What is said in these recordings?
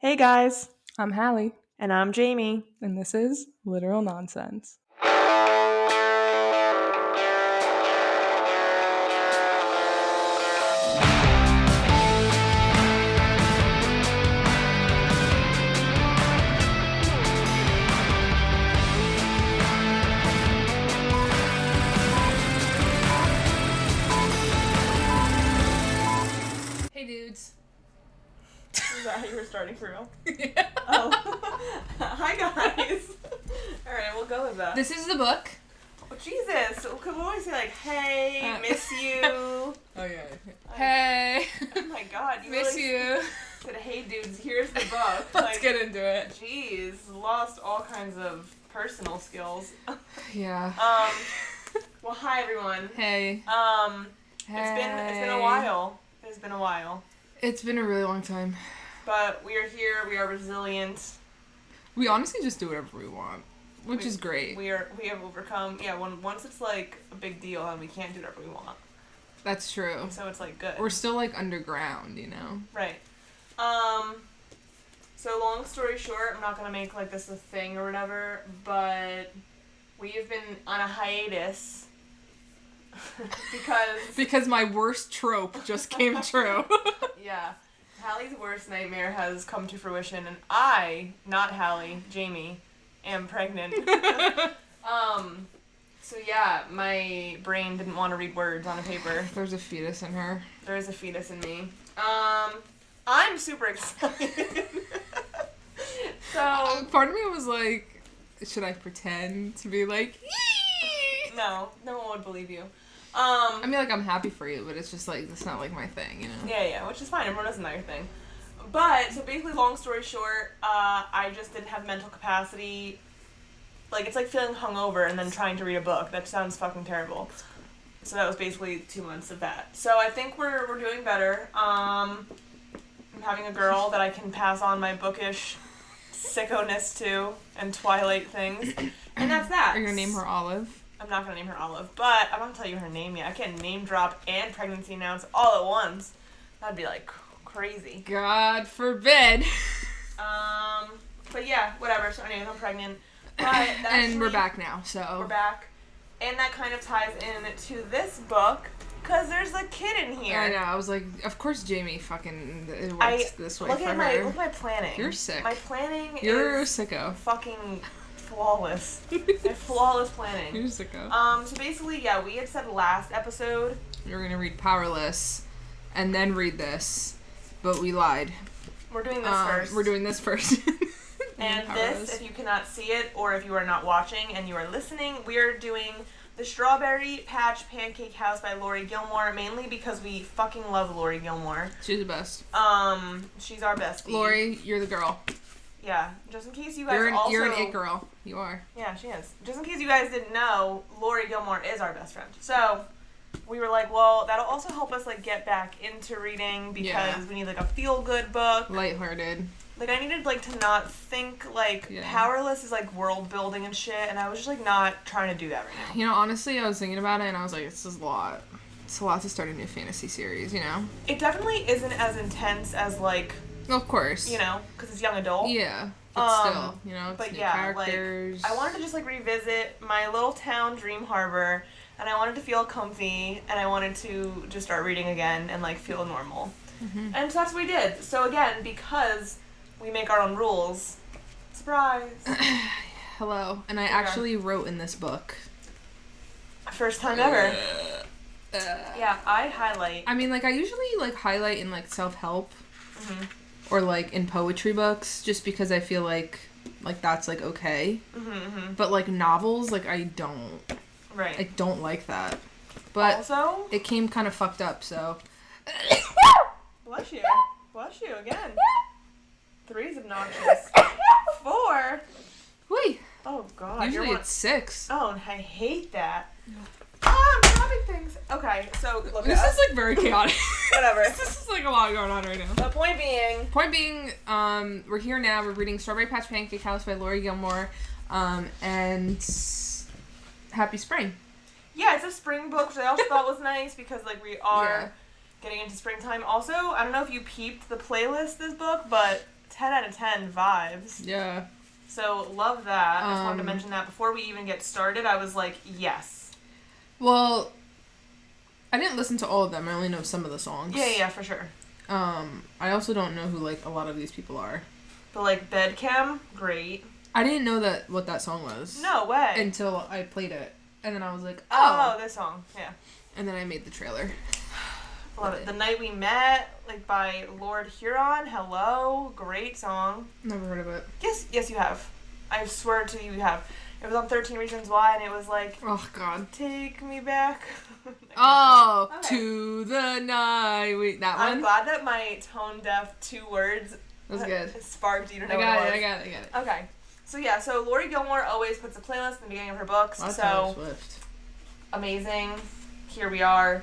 Hey guys, I'm Hallie, and I'm Jamie. and this is Literal Nonsense. Hey dudes. Is that how you were starting for real? Yeah. Oh. Hi guys. Alright, we'll go with that. This is the book. Oh, Jesus. Could we always say like, hey, miss you? Oh yeah. Hey. Oh my god. You Miss really you. said, hey dudes, here's the book. Let's get into it. Jeez, lost all kinds of personal skills. Yeah. Well, hi everyone. Hey. It's been a while. It's been a while. It's been a really long time. But we are here, we are resilient. We honestly just do whatever we want, which is great. We have overcome. Yeah, once it's like a big deal and we can't do whatever we want. That's true. So it's like good. We're still like underground, you know? Right. So long story short, I'm not gonna make like this a thing or whatever, but we have been on a hiatus because my worst trope just came true. Yeah. Hallie's worst nightmare has come to fruition, and I, not Hallie, Jamie, am pregnant. So yeah, my brain didn't want to read words on a paper. There's a fetus in her. There is a fetus in me. I'm super excited. So part of me was like, should I pretend to be like, yee? No one would believe you. I mean, like, I'm happy for you, but it's just like, it's not like my thing, you know? Yeah, which is fine. Everyone does another thing. But, so basically, long story short, I just didn't have mental capacity. Like, it's like feeling hungover and then trying to read a book. That sounds fucking terrible. So that was basically 2 months of that. So I think we're doing better. I'm having a girl that I can pass on my bookish sicko-ness to and Twilight things. And that's that. Are you gonna name her Olive? I'm not going to name her Olive, but I'm not going to tell you her name yet. I can't name drop and pregnancy announce all at once. That'd be, like, crazy. God forbid. But yeah, whatever. So anyways, I'm pregnant. But and we're back now, so. We're back. And that kind of ties in to this book, because there's a kid in here. I know. I was like, of course Jamie fucking it works this way for her. Look at my planning. You're sick. My planning You're is sicko. fucking flawless. Flawless planning. You're sicko. So basically, yeah, we had said last episode You're gonna read Powerless and then read this, but we lied. We're doing this first. We're doing this first. And this, if you cannot see it, or if you are not watching and you are listening, we are doing the Strawberry Patch Pancake House by Laurie Gilmore, mainly because we fucking love Laurie Gilmore. She's the best. She's our bestie. Laurie, you're the girl. Yeah, just in case you guys You're an it girl. You are. Yeah, she is. Just in case you guys didn't know, Laurie Gilmore is our best friend. So, we were like, well, that'll also help us, like, get back into reading, because we need, like, a feel-good book. Lighthearted. Like, I needed, like, to not think, like, Powerless is, like, world-building and shit, and I was just, like, not trying to do that right now. You know, honestly, I was thinking about it, and I was like, this is a lot. It's a lot to start a new fantasy series, you know? It definitely isn't as intense as, like... Of course. You know, because it's young adult. Yeah, but still, you know, it's but new yeah, characters. Like, I wanted to just, like, revisit my little town, Dream Harbor, and I wanted to feel comfy, and I wanted to just start reading again and, like, feel normal. Mm-hmm. And so that's what we did. So, again, because we make our own rules, surprise! Hello. And I actually wrote in this book. First time ever. Yeah, I highlight. I mean, like, I usually, like, highlight in, like, self-help. Mm-hmm. Or, like, in poetry books, just because I feel like that's, like, okay. Mm-hmm, mm-hmm. But, like, novels, like, I don't. Right. I don't like that. But also, it came kind of fucked up, so. Bless you. Bless you again. 3's obnoxious. 4. Whee. Oh, God. Usually it's 6. Oh, I hate that. I'm dropping things. Okay, so look this is, like, very chaotic. Whatever. This is, like, a lot going on right now. The point being, we're here now. We're reading Strawberry Patch Pancake House by Laurie Gilmore. And happy spring. Yeah, it's a spring book, which I also thought was nice because, like, we are getting into springtime. Also, I don't know if you peeped the playlist this book, but 10 out of 10 vibes. Yeah. So, love that. I just wanted to mention that before we even get started. I was like, yes. Well, I didn't listen to all of them. I only know some of the songs. Yeah, for sure. I also don't know who, like, a lot of these people are. But, like, Bedcam, great. I didn't know what that song was. No way. Until I played it. And then I was like, oh, this song, yeah. And then I made the trailer. Love it. The Night We Met, like, by Lord Huron. Hello. Great song. Never heard of it. Yes, you have. I swear to you have. It was on 13 Reasons Why, and it was like... Oh, God. Take me back. Oh, okay. To the night. Wait, that one? I'm glad that my tone-deaf 2 words... That was good. Sparked you to know I what it was. I got it. Okay. So Laurie Gilmore always puts a playlist in the beginning of her books. Taylor Swift. Amazing. Here we are.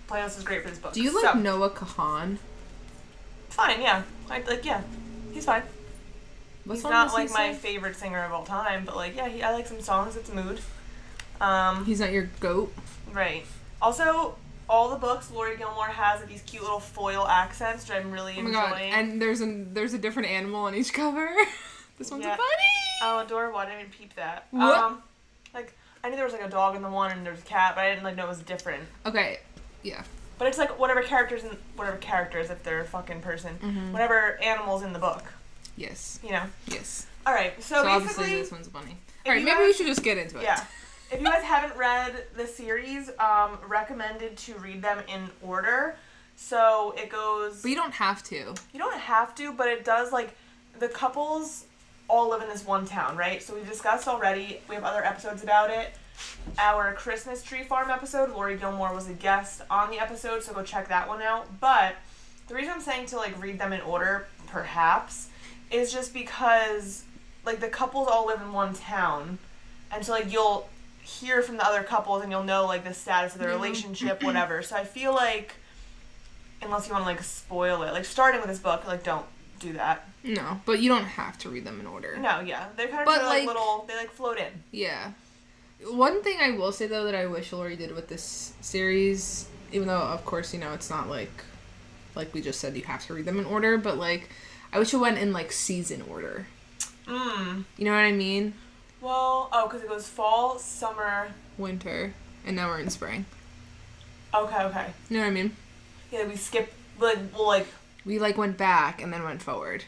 Playlist is great for this book. Do you like Noah Kahan? Fine, yeah. He's fine. He's not like my sing? favorite singer of all time, but like, yeah, I like some songs. It's mood. He's not your goat? Right. Also, all the books Laurie Gilmore has these cute little foil accents, which I'm really enjoying. God. And there's a different animal on each cover. This one's a bunny. Oh, adorable. I didn't even peep that. What? Like, I knew there was like a dog in the one and there was a cat, but I didn't like know it was different. Okay. Yeah. But it's like whatever characters, if they're a fucking person, whatever animals in the book. Yes. You know? Yes. Alright, so basically... obviously this one's a bunny. Alright, maybe we should just get into it. Yeah. If you guys haven't read the series, recommended to read them in order. So it goes... But you don't have to. You don't have to, but it does, like, the couples all live in this one town, right? So we've discussed already, we have other episodes about it. Our Christmas Tree Farm episode, Laurie Gilmore was a guest on the episode, so go check that one out. But the reason I'm saying to, like, read them in order, perhaps, is just because, like, the couples all live in one town. And so, like, you'll hear from the other couples and you'll know, like, the status of their relationship, whatever. So I feel like, unless you want to, like, spoil it, like, starting with this book, like, don't do that. No, but you don't have to read them in order. No, yeah. They're kind of like little, they, like, float in. Yeah. One thing I will say, though, that I wish Laurie did with this series, even though, of course, you know, it's not like we just said you have to read them in order, but, like, I wish it went in, like, season order. You know what I mean? Well, because it goes fall, summer... Winter, and now we're in spring. Okay. You know what I mean? Yeah, we skip, like, we'll, like... We, like, went back and then went forward.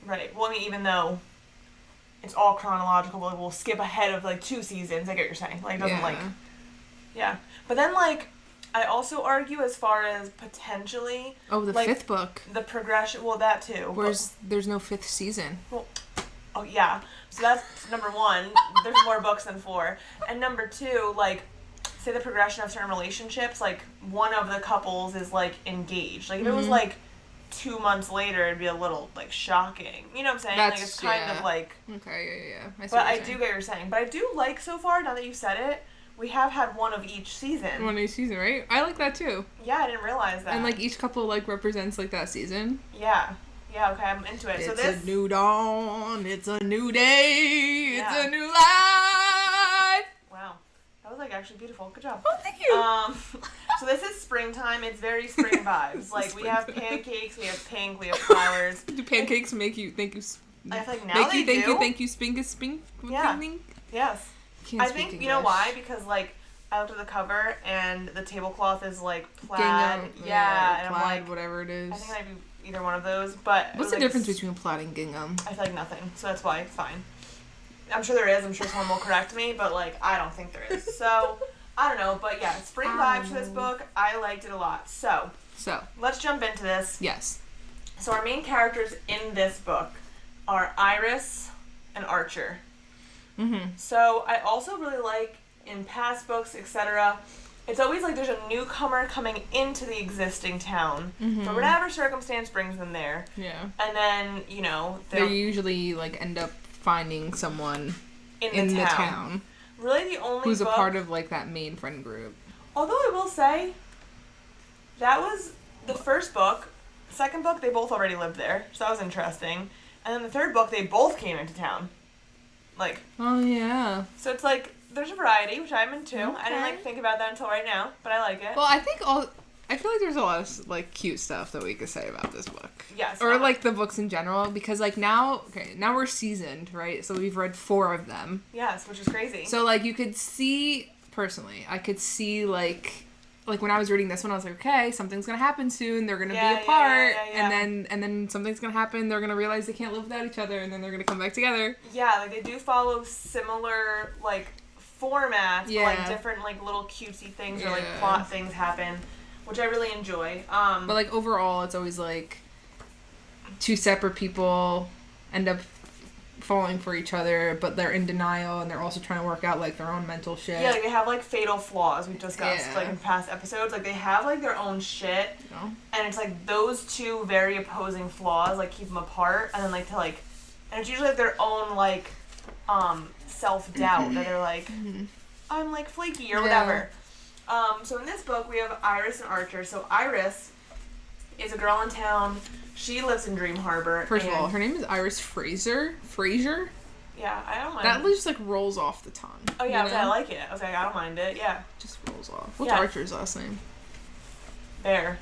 Right. Well, I mean, even though it's all chronological, we'll skip ahead of, like, 2 seasons. I get what you're saying. Like, it doesn't, like... Yeah. But then, like, I also argue as far as potentially... Oh, the like, 5th book. The progression... Well, that too. There's no 5th season. Well, oh, yeah. So that's number 1. There's more books than 4. And number 2, like, say the progression of certain relationships, like, one of the couples is, like, engaged. Like, if it was, like... 2 months later, it'd be a little, like, shocking. You know what I'm saying? Like, it's kind of, like... Okay, yeah. I do get what you're saying. But I do like, so far, now that you said it, we have had one of each season. One of each season, right? I like that, too. Yeah, I didn't realize that. And, like, each couple, like, represents, like, that season. Yeah. Yeah, okay, I'm into it. It's a new dawn. It's a new day. Yeah. It's a new life. Wow. That was, like, actually beautiful. Good job. Oh, thank you. So this is springtime. It's very spring vibes. Like, we have pancakes, we have pink, we have flowers. Do pancakes make you think you... I feel like now they do. Thank you, spink? Yeah. Yes. I think, English. you know why? Because, like, I looked at the cover, and the tablecloth is, like, plaid. Gingham. Yeah, and plaid, I'm like... whatever it is. I think it might be either one of those, but... What's the difference between plaid and gingham? I feel like nothing, so that's why it's fine. I'm sure there is. I'm sure someone will correct me, but, like, I don't think there is. So... I don't know, but yeah, spring vibes for this book. I liked it a lot. So, let's jump into this. Yes. So our main characters in this book are Iris and Archer. So I also really like, in past books, etc., it's always like there's a newcomer coming into the existing town. For whatever circumstance brings them there. Yeah. And then, you know... They usually, like, end up finding someone in the town. Really the only who's book, a part of, like, that main friend group. Although I will say, that was the first book. Second book, they both already lived there, so that was interesting. And then the third book, they both came into town. Like... Oh, yeah. So it's like, there's a variety, which I'm into. Okay. I didn't, like, think about that until right now, but I like it. Well, I think I feel like there's a lot of, like, cute stuff that we could say about this book. Yes. Or, like, the books in general, because, like, now we're seasoned, right? So we've read 4 of them. Yes, which is crazy. So, like, you could see, personally, I could see, like when I was reading this one, I was like, okay, something's gonna happen soon. They're gonna be apart, and then something's gonna happen. They're gonna realize they can't live without each other, and then they're gonna come back together. Yeah, like they do follow similar like formats, but like different like little cutesy things or like plot things happen, which I really enjoy. But like overall, it's always like 2 separate people end up falling for each other, but they're in denial, and they're also trying to work out like their own mental shit. Yeah, like they have like fatal flaws we've discussed like in past episodes. Like they have like their own shit, and it's like those 2 very opposing flaws like keep them apart, and then like to like, and it's usually like their own like self-doubt that they're like, I'm like flaky or whatever. So in this book we have Iris and Archer. So Iris is a girl in town. She lives in Dream Harbor. First of all, her name is Iris Fraser. Yeah, I don't mind. That just like rolls off the tongue. Oh yeah, I like it. I was like, I don't mind it. Yeah. Just rolls off. What's Archer's last name? Bear.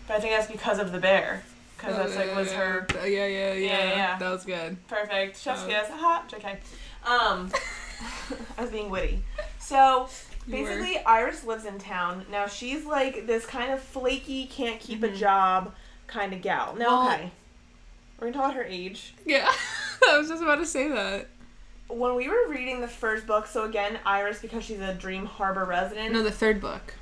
But I think that's because of the bear. Because that's like was her. Yeah. That was good. Perfect. Chef's kiss. Haha. JK. I was being witty. So basically, Iris lives in town. Now she's like this kind of flaky, can't keep a job kind of gal. Now, okay, we're gonna talk about her age. Yeah, I was just about to say that. When we were reading the first book, so again, Iris, because she's a Dream Harbor resident. No, the 3rd book.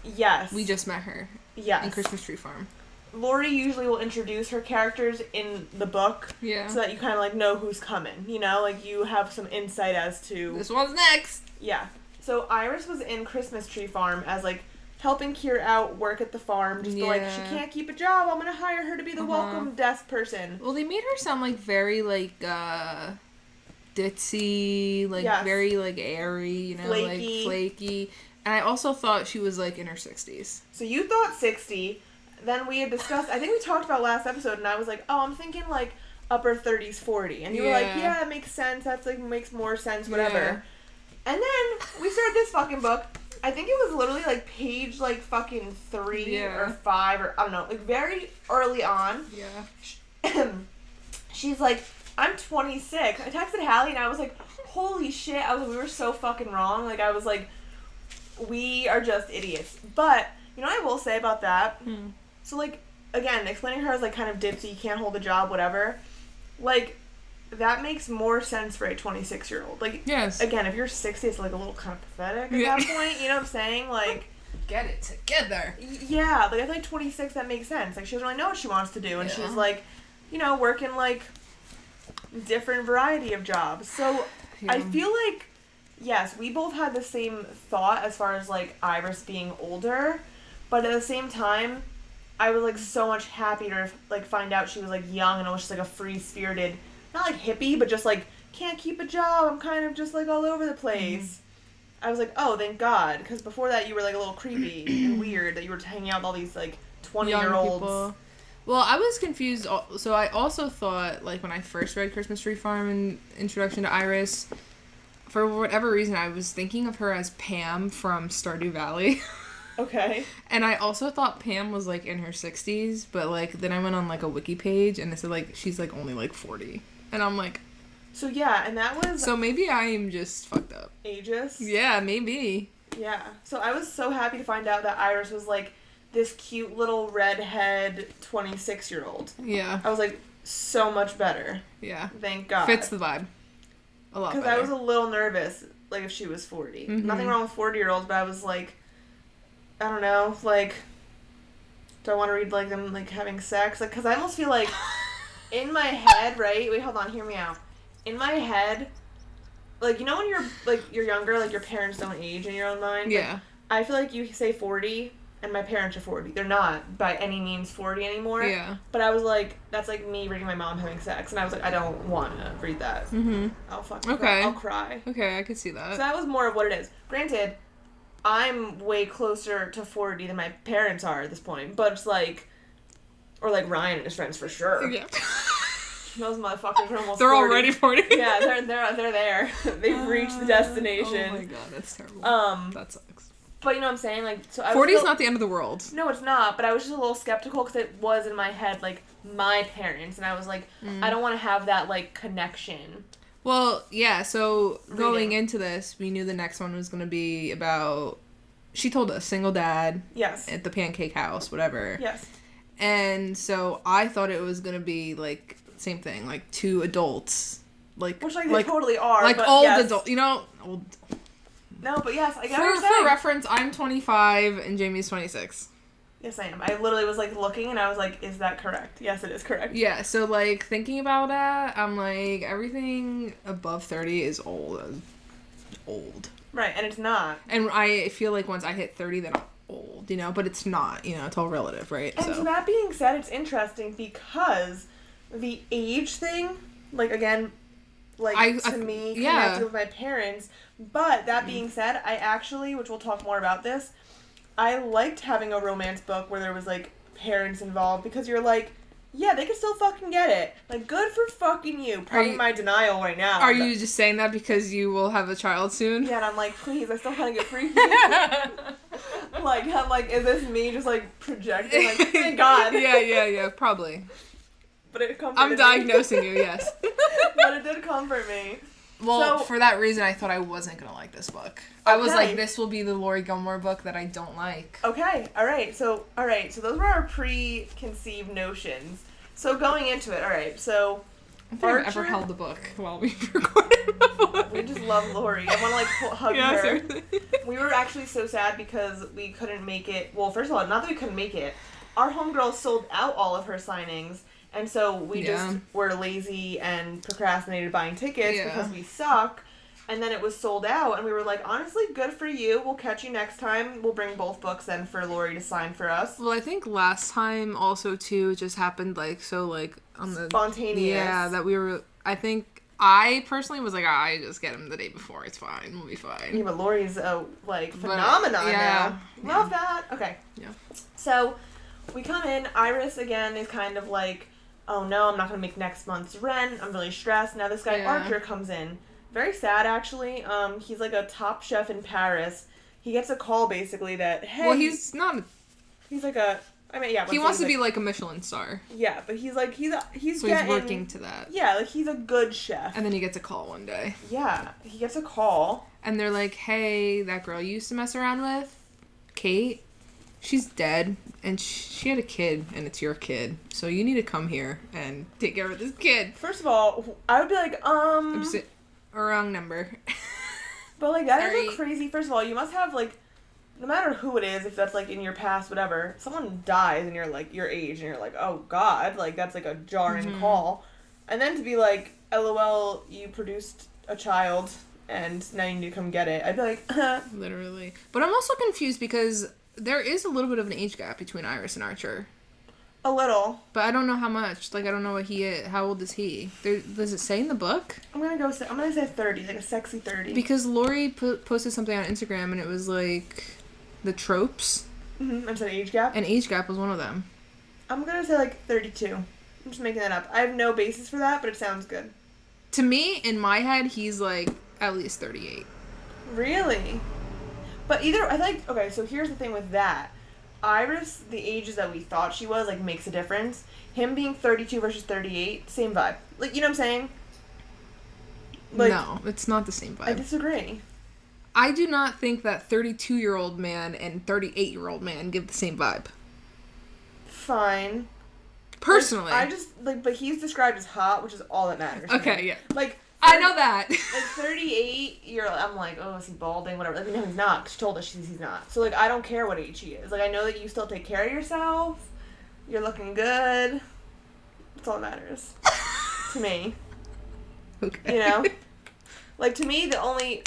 Yes. We just met her. Yes. In Christmas Tree Farm. Laurie usually will introduce her characters in the book. Yeah. So that you kind of like know who's coming. You know, like you have some insight as to. This one's next. Yeah. So Iris was in Christmas Tree Farm as like helping Kier out work at the farm, just like, she can't keep a job, I'm gonna hire her to be the welcome desk person. Well, they made her sound like very like ditzy, like very like airy, you know, flaky. Like flaky. And I also thought she was like in her 60s. So you thought 60, then we had discussed, I think we talked about last episode, and I was like, oh, I'm thinking like upper 30s, 40. And you were like, yeah, that makes sense, that's like makes more sense, whatever. Yeah. And then we started this fucking book. I think it was literally like page like fucking 3 or 5 or I don't know, like very early on. Yeah. She's like, I'm 26. I texted Hallie and I was like, holy shit. I was like, we were so fucking wrong. Like I was like, we are just idiots. But you know what I will say about that? So like again, explaining her as like kind of ditzy, can't hold a job, whatever. Like that makes more sense for a 26-year-old. Like, yes. Again, if you're 60, it's like a little kind of pathetic at that point. You know what I'm saying? Like, get it together. Yeah, like I feel like 26, that makes sense. Like she doesn't really know what she wants to do, and she's like, you know, working like different variety of jobs. So I feel like, yes, we both had the same thought as far as like Iris being older, but at the same time, I was like so much happy to like find out she was like young and almost just like a free-spirited. Not like hippie, but just like, can't keep a job, I'm kind of just like all over the place. I was like, oh, thank God, because before that you were like a little creepy and weird that you were hanging out with all these like 20-year-olds. Well, I was confused, so I also thought, like when I first read Christmas Tree Farm and Introduction to Iris, for whatever reason I was thinking of her as Pam from Stardew Valley. Okay. And I also thought Pam was like in her 60s, but like then I went on like a wiki page and it said like she's like only like 40. And I'm like... So, yeah, and that was... So, maybe I am just fucked up. Ageist? Yeah, maybe. Yeah. So, I was so happy to find out that Iris was, like, this cute little redhead 26-year-old. Yeah. I was like, so much better. Yeah. Thank God. Fits the vibe. A lot better. Because I was a little nervous, like, if she was 40. Mm-hmm. Nothing wrong with 40-year-olds, but I was like, I don't know, like, do I want to read, like, them, like, having sex? Like, because I almost feel like... In my head, right? Wait, hold on. Hear me out. In my head, like, you know when you're younger, like, your parents don't age in your own mind? Yeah. Like, I feel like you say 40, and my parents are 40. They're not, by any means, 40 anymore. Yeah. But I was like, that's like me reading my mom having sex, and I was like, I don't want to read that. Mm-hmm. I'll fucking cry. I'll cry. Okay, I could see that. So that was more of what it is. Granted, I'm way closer to 40 than my parents are at this point, but it's like... Or like Ryan and his friends for sure. Yeah. Those motherfuckers are almost 40. They're already 40. Yeah, they're there. They've reached the destination. Oh my God, that's terrible. That sucks. But you know what I'm saying? Like, so I 40 is not the end of the world. No, it's not. But I was just a little skeptical because it was in my head, like, my parents. And I was like, I don't want to have that, like, connection. Well, yeah, so going into this, we knew the next one was going to be about, she told us, single dad. Yes. At the Pancake House, whatever. Yes. And so I thought it was going to be, like, same thing, like, 2 adults. Like, which, like, they totally are. Like, but old yes. adult, you know? Old. No, but yes, I get what what you're saying. For reference, I'm 25 and Jamie's 26. Yes, I am. I literally was, like, looking and I was like, is that correct? Yes, it is correct. Yeah, so, like, thinking about that, I'm like, everything above 30 is old. Old. Right, and it's not. And I feel like once I hit 30, then I'm old, you know? But it's not, you know? It's all relative, right? And so that being said, it's interesting because the age thing, like, again, like, to me, connected with my parents. But that being said, I actually, which we'll talk more about this, I liked having a romance book where there was, like, parents involved because you're like, yeah, they can still fucking get it. Like, good for fucking you. Pardon my denial right now. Are you just saying that because you will have a child soon? Yeah, and I'm like, please, I still want to get freaky. Like, I'm like, is this me just, like, projecting? Like, thank God. Yeah, probably. But it comforted I'm diagnosing you, yes. But it did comfort me. Well, for that reason, I thought I wasn't going to like this book. I was like, this will be the Laurie Gilmore book that I don't like. Okay, alright. So those were our preconceived notions. So going into it, alright, so... I don't think I've ever held the book while we've recorded before. We just love Laurie. I want to, like, hug her. Seriously. We were actually so sad because we couldn't make it... Well, first of all, not that we couldn't make it. Our homegirl sold out all of her signings. And so we just were lazy and procrastinated buying tickets because we suck. And then it was sold out. And we were like, honestly, good for you. We'll catch you next time. We'll bring both books then for Laurie to sign for us. Well, I think last time also, too, just happened, like, so, like, on the... Spontaneous. Yeah, that we were... I think... I personally was like, I just get him the day before. It's fine. We'll be fine. Yeah, but Laurie's a, like, phenomenon now. Love that. Okay. Yeah. So, we come in. Iris, again, is kind of like... Oh no, I'm not going to make next month's rent. I'm really stressed. Now this guy Archer comes in. Very sad, actually. He's like a top chef in Paris. He gets a call, basically, that, hey... Well, he's not... He's like a... I mean, yeah. He wants to be like a Michelin star. Yeah, but he's like... He's so getting... he's working to that. Yeah, like, he's a good chef. And then he gets a call one day. Yeah, he gets a call. And they're like, hey, that girl you used to mess around with, Kate... She's dead, and she had a kid, and it's your kid. So you need to come here and take care of this kid. First of all, I would be like, Wrong number. But, like, that is, like, crazy. First of all, you must have, like, no matter who it is, if that's, like, in your past, whatever, someone dies and you're, like, your age, and you're like, oh, God. Like, that's, like, a jarring call. And then to be like, LOL, you produced a child, and now you need to come get it. I'd be like, Literally. But I'm also confused because... There is a little bit of an age gap between Iris and Archer. A little. But I don't know how much. Like, I don't know what he is. How old is he? Does it say in the book? I'm gonna say 30, like a sexy 30. Because Laurie posted something on Instagram, and it was, like, the tropes. Mm-hmm. I said age gap? And age gap was one of them. I'm gonna say, like, 32. I'm just making that up. I have no basis for that, but it sounds good. To me, in my head, he's, like, at least 38. Really? But either, I think, okay, so here's the thing with that. Iris, the ages that we thought she was, like, makes a difference. Him being 32 versus 38, same vibe. Like, you know what I'm saying? Like, no, it's not the same vibe. I disagree. I do not think that 32-year-old man and 38-year-old man give the same vibe. Fine. Personally. Like, but he's described as hot, which is all that matters. Okay, yeah. Like, I know that. Like, 38, I'm like, oh, is he balding? Whatever. Like, no, he's not. She told us he's not. So, like, I don't care what age he is. Like, I know that you still take care of yourself. You're looking good. That's all that matters. To me. Okay. You know? Like, to me, the only...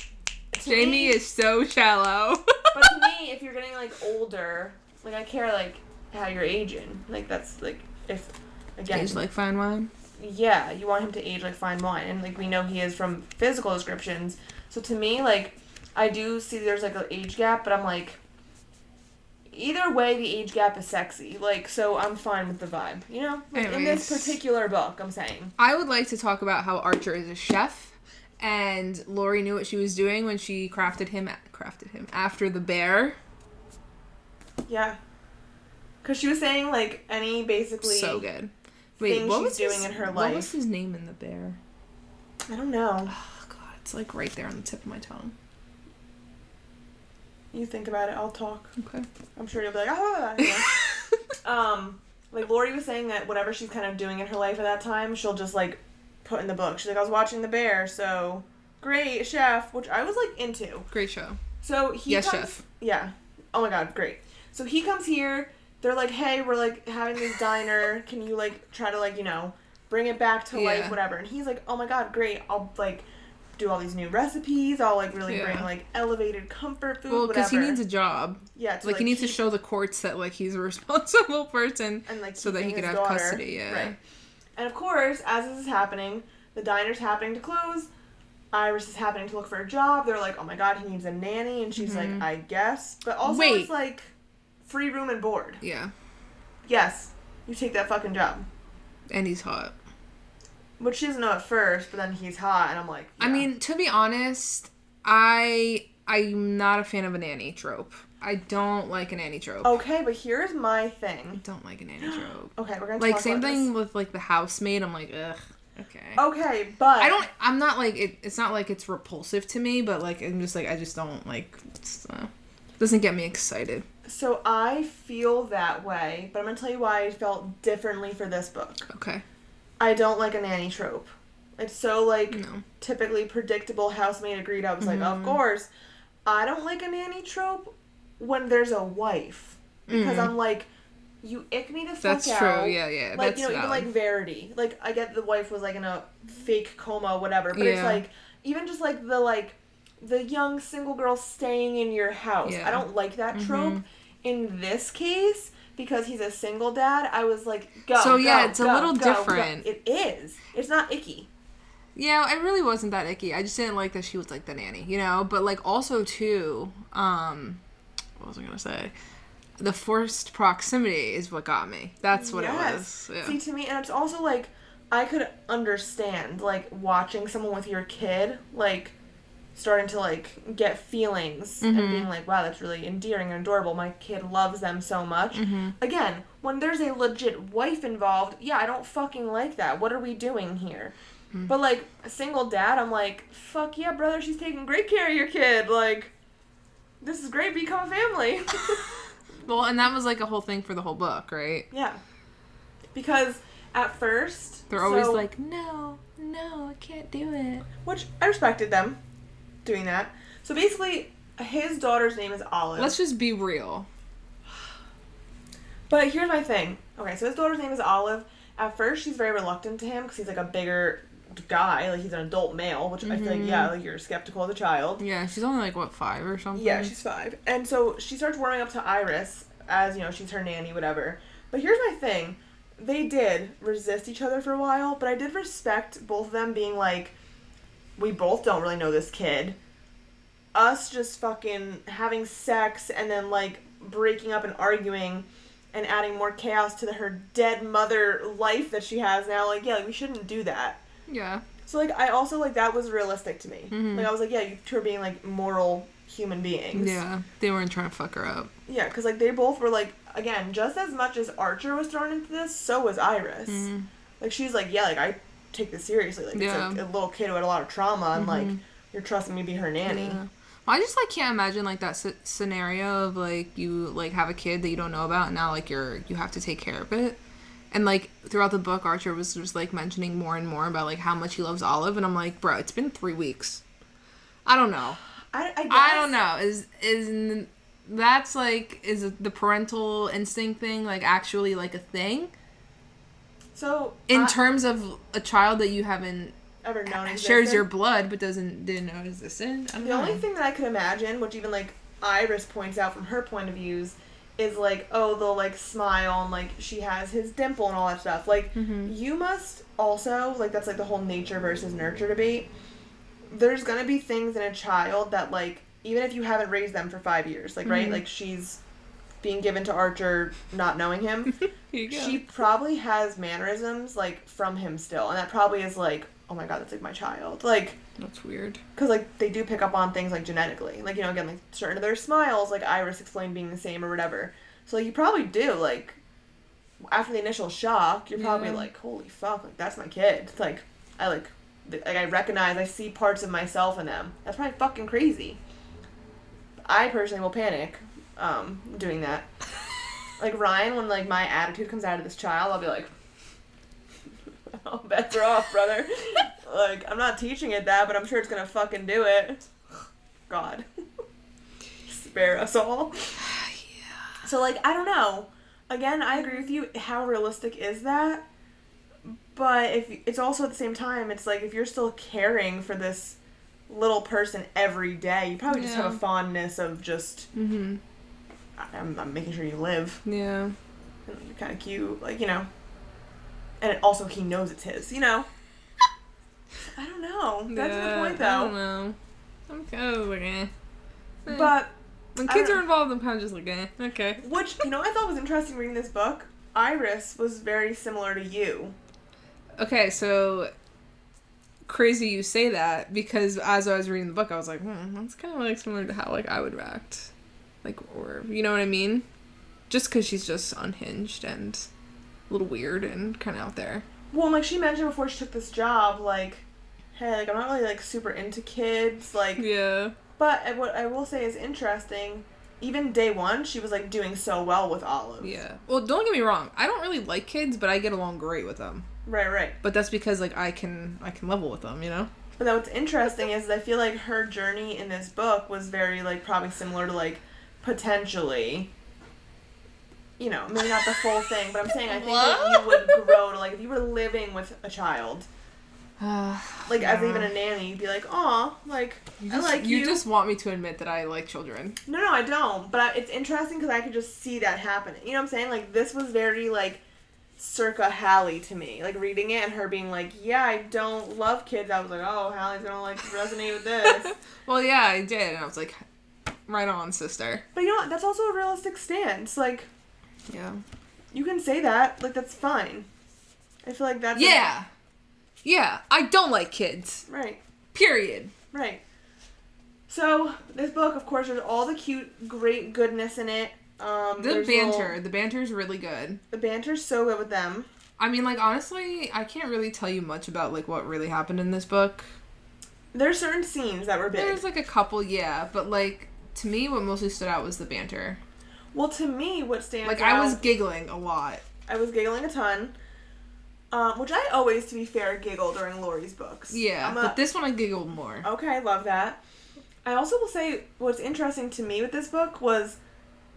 Jamie is so shallow. But to me, if you're getting, like, older, like, I care, like, how you're aging. Like, that's, like, if... Again, age like fine wine? Yeah, you want him to age like fine wine. And, like, we know he is from physical descriptions. So, to me, like, I do see there's, like, an age gap, but I'm like... Either way, the age gap is sexy. Like, so I'm fine with the vibe. You know? Like, in this particular book, I'm saying. I would like to talk about how Archer is a chef. And Laurie knew what she was doing when she crafted him after the bear. Yeah. Because she was saying, like, any basically... So good. Wait, thing what she's was doing in her life. What was his name in the bear? I don't know. Oh, God. It's, like, right there on the tip of my tongue. You think about it, I'll talk. Okay. I'm sure you'll be like, like, Laurie was saying that whatever she's kind of doing in her life at that time, she'll just, like, put in the book. She's like, I was watching The Bear, so... Great, chef. Which I was, like, into. Great show. So, he Yes, comes... chef. Yeah. Oh, my God, great. So, he comes here... They're like, hey, we're, like, having this diner. Can you, like, try to, like, you know, bring it back to life, whatever. And he's like, oh, my God, great. I'll, like, do all these new recipes. I'll, like, really bring, like, elevated comfort food, well, because he whatever. needs a job. Yeah. To, like, he needs to show the courts that, like, he's a responsible person. And, like, so that he could have daughter. custody, yeah. Right. And, of course, as this is happening, the diner's happening to close. Iris is happening to look for a job. They're like, oh, my God, he needs a nanny. And she's like, I guess. But also, it's, like, free room and board. Yeah. Yes, you take that fucking job. And he's hot. Which she doesn't know at first, but then he's hot, and I'm like, yeah. I mean, to be honest, I'm not a fan of a nanny trope. I don't like a nanny trope. Okay, but here's my I thing. don't like a nanny trope. Okay, we're gonna like talk same about thing this. with like the housemaid. I'm like, ugh. Okay. Okay, but I'm not like it's not like it's repulsive to me, but like I'm just like I just don't like. Doesn't get me excited. So I feel that way, but I'm going to tell you why I felt differently for this book. Okay. I don't like a nanny trope. It's so, like, typically predictable housemaid agreed. I was like, of course. I don't like a nanny trope when there's a wife. Because I'm like, you ick me the fuck That's out. That's true, yeah. Like, that's you know, valid. even, like, Verity. Like, I get the wife was, like, in a fake coma, whatever. But it's, like, even just, like, the young single girl staying in your house. Yeah. I don't like that trope. In this case, because he's a single dad, I was like, go, so, yeah, go, it's go, a little go, different. Go. It is. It's not icky. Yeah, it really wasn't that icky. I just didn't like that she was, like, the nanny, you know? But, like, also, too, what was I gonna say? The forced proximity is what got me. That's what it was. Yeah. See, to me, and it's also, like, I could understand, like, watching someone with your kid, like, starting to, like, get feelings and being like, wow, that's really endearing and adorable. My kid loves them so much. Again, when there's a legit wife involved, yeah, I don't fucking like that. What are we doing here? But, like, a single dad, I'm like, fuck yeah, brother, she's taking great care of your kid. Like, this is great, become a family. Well, and that was, like, a whole thing for the whole book, right? Yeah. Because at first... They're always like, no, I can't do it. Which, I respected them doing that. So basically, his daughter's name is Olive. Let's just be real. But here's my thing. Okay, so his daughter's name is Olive. At first, she's very reluctant to him because he's, like, a bigger guy. Like, he's an adult male, which I feel like, yeah, like, you're skeptical of the child. Yeah, she's only, like, what, 5 or something? Yeah, she's 5. And so she starts warming up to Iris as, you know, she's her nanny, whatever. But here's my thing. They did resist each other for a while, but I did respect both of them being like, we both don't really know this kid. Us just fucking having sex and then, like, breaking up and arguing and adding more chaos to her dead mother life that she has now. Like, yeah, like, we shouldn't do that. Yeah. So, like, I also, like, that was realistic to me. Like, I was like, yeah, you two are being, like, moral human beings. Yeah. They weren't trying to fuck her up. Yeah, because, like, they both were, like, again, just as much as Archer was thrown into this, so was Iris. Like, she's like, yeah, like, I take this seriously. Like, it's like a little kid who had a lot of trauma, and, like, you're trusting me to be her nanny. Yeah. Well, I just, like, can't imagine, like, that scenario of, like, you, like, have a kid that you don't know about, and now, like, you have to take care of it. And, like, throughout the book, Archer was just, like, mentioning more and more about, like, how much he loves Olive, and I'm like, bro, it's been 3 weeks. I don't know. I guess. I don't know. Is that's, like, is the parental instinct thing, like, actually, like, a thing? So, in terms of a child that you haven't ever known existed? shares your blood, but didn't know existed? I don't know. The only thing that I could imagine, which even, like, Iris points out from her point of views, is, like, oh, they'll, like, smile, and, like, she has his dimple and all that stuff. Like, you must also, like, that's, like, the whole nature versus nurture debate. There's gonna be things in a child that, like, even if you haven't raised them for 5 years, like, right? Like, she's being given to Archer not knowing him. She probably has mannerisms, like, from him still. And that probably is, like, oh my god, that's, like, my child. Like... That's weird. Because, like, they do pick up on things, like, genetically. Like, you know, again, like, certain of their smiles, like Iris explained being the same or whatever. So like, you probably do, like, after the initial shock, you're probably like, holy fuck, like, that's my kid. It's like, I recognize, I see parts of myself in them. That's probably fucking crazy. I personally will panic doing that. Like, Ryan, when, like, my attitude comes out of this child, I'll be like, oh, bets are off, brother. Like, I'm not teaching it that, but I'm sure it's gonna fucking do it. God. Spare us all. Yeah. So, like, I don't know. Again, I agree with you. How realistic is that? But if it's also at the same time, it's like, if you're still caring for this little person every day, you probably just have a fondness of just, I'm making sure you live. Yeah. And you're kind of cute, like, you know. And also, he knows it's his, you know. I don't know. That's the point, though. I don't know. I'm kind of like, eh. But when kids are involved, I'm kind of just like, eh, okay. Which, you know, I thought was interesting reading this book. Iris was very similar to you. Okay, so crazy you say that, because as I was reading the book, I was like, that's kind of like similar to how like I would react, like, or you know what I mean? Just because she's just unhinged and a little weird and kind of out there. Well, like she mentioned before she took this job, like, hey, like I'm not really like super into kids, like. Yeah. But what I will say is interesting. Even day one, she was like doing so well with Olive. Yeah. Well, don't get me wrong. I don't really like kids, but I get along great with them. Right. But that's because like I can level with them, you know? But then what's interesting is I feel like her journey in this book was very like probably similar to like potentially, you know, maybe not the full thing, but I'm saying I think that you would grow to like if you were living with a child. Like as even a nanny, you'd be like, aw, like I like you. You just want me to admit that I like children. No, I don't. But it's interesting because I could just see that happening. You know what I'm saying? Like this was very like circa Hallee to me. Like reading it and her being like, yeah, I don't love kids. I was like, oh, Hallie's gonna like resonate with this. Well, yeah, I did, and I was like, right on, sister. But you know what? That's also a realistic stance. Like, yeah, you can say that. Like that's fine. I feel like that's Yeah, I don't like kids. Right. Period. Right. So, this book, of course, there's all the cute, great goodness in it. The banter's really good. The banter's so good with them. I mean, like, honestly, I can't really tell you much about, like, what really happened in this book. There's certain scenes that were big. There's, like, a couple, yeah, but, like, to me, what mostly stood out was the banter. Well, to me, what stands out... Like, I was giggling a lot. I was giggling a ton. Which I always, to be fair, giggle during Laurie's books. Yeah, but this one I giggled more. Okay, I love that. I also will say, what's interesting to me with this book was,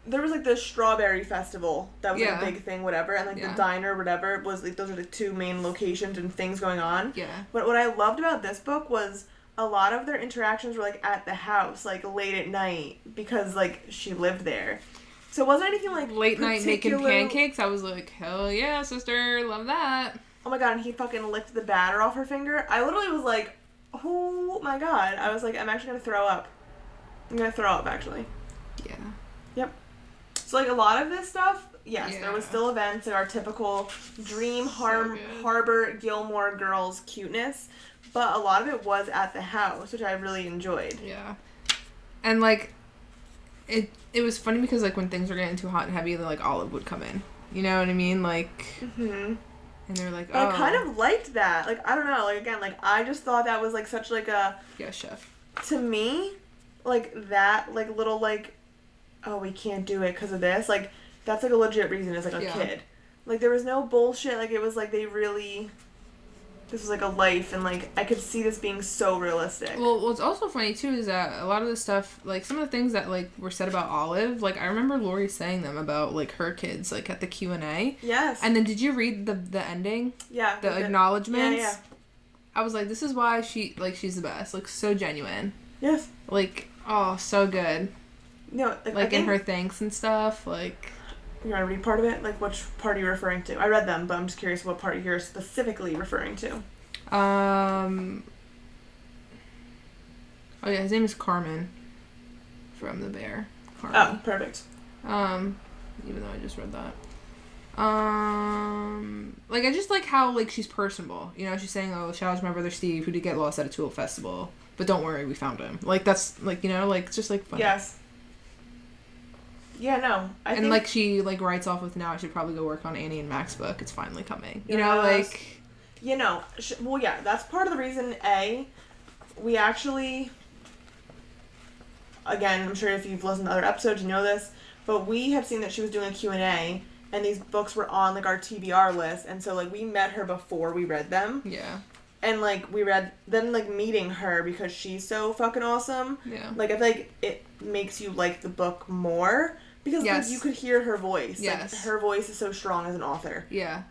there was, like, the Strawberry Festival. That was, like, a big thing, whatever. And, like, the diner, whatever, was, like, those are the two main locations and things going on. Yeah. But what I loved about this book was a lot of their interactions were, like, at the house, like, late at night. Because, like, she lived there. So it wasn't anything, like, late night making pancakes. I was like, hell yeah, sister. Love that. Oh my god, and he fucking licked the batter off her finger. I literally was like, oh my god. I was like, I'm actually gonna throw up. I'm gonna throw up, actually. Yeah. Yep. So, like, a lot of this stuff, yes, there was still events and our typical dream harbor Gilmore girls cuteness, but a lot of it was at the house, which I really enjoyed. Yeah. And, like, it was funny because, like, when things were getting too hot and heavy, like, Olive would come in. You know what I mean? Like... Mm-hmm. And they're like, but I kind of liked that. Like, I don't know. Like, again, like, I just thought that was, like, such, like, a... Yeah, chef. To me, like, that, like, little, like, oh, we can't do it because of this. Like, that's, like, a legit reason as, like, a kid. Like, there was no bullshit. Like, it was, like, they really... This was, like, a life, and, like, I could see this being so realistic. Well, what's also funny, too, is that a lot of the stuff, like, some of the things that, like, were said about Olive, like, I remember Laurie saying them about, like, her kids, like, at the Q&A. Yes. And then did you read the ending? Yeah. The acknowledgements? Yeah. I was like, this is why she's the best. Like, so genuine. Yes. Like, oh, so good. No, like in her thanks and stuff, like... You want to read part of it? Like, which part are you referring to? I read them, but I'm just curious what part you're specifically referring to. Oh, yeah, his name is Carmen from The Bear. Carmen. Oh, perfect. Even though I just read that. Like, I just like how, like, she's personable. You know, she's saying, oh, shout out to my brother Steve, who did get lost at a Tulip Festival. But don't worry, we found him. Like, that's, like, you know, like, it's just, like, funny. Yes. Yeah, no. I and, think... like, she, like, writes off with, now I should probably go work on Annie and Mac's book. It's finally coming. You know, like... You know, well, yeah, that's part of the reason, we actually... Again, I'm sure if you've listened to other episodes, you know this, but we have seen that she was doing a Q&A, and these books were on, like, our TBR list, and so, like, we met her before we read them. Yeah. And, like, then, like, meeting her because she's so fucking awesome. Yeah. Like, I feel like it makes you like the book more because, like, you could hear her voice. Yes. Like, her voice is so strong as an author. Yeah.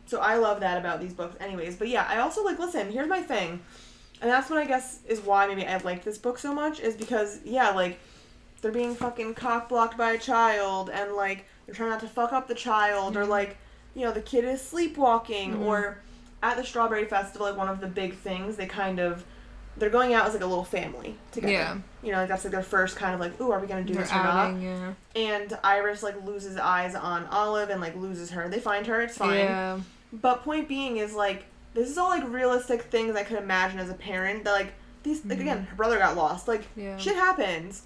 So I love that about these books anyways. But, yeah, I also, like, listen, here's my thing. And that's what I guess is why maybe I like this book so much is because, yeah, like, they're being fucking cock-blocked by a child and, like, they're trying not to fuck up the child or, like, you know, the kid is sleepwalking or... At the Strawberry Festival, like, one of the big things, they're going out as, like, a little family together. Yeah. You know, like, that's, like, their first kind of, like, ooh, are we going to do this or not? Yeah. And Iris, like, loses eyes on Olive and, like, loses her. They find her, it's fine. Yeah. But point being is, like, this is all, like, realistic things I could imagine as a parent that, like, these, like, again, her brother got lost. Like, shit happens.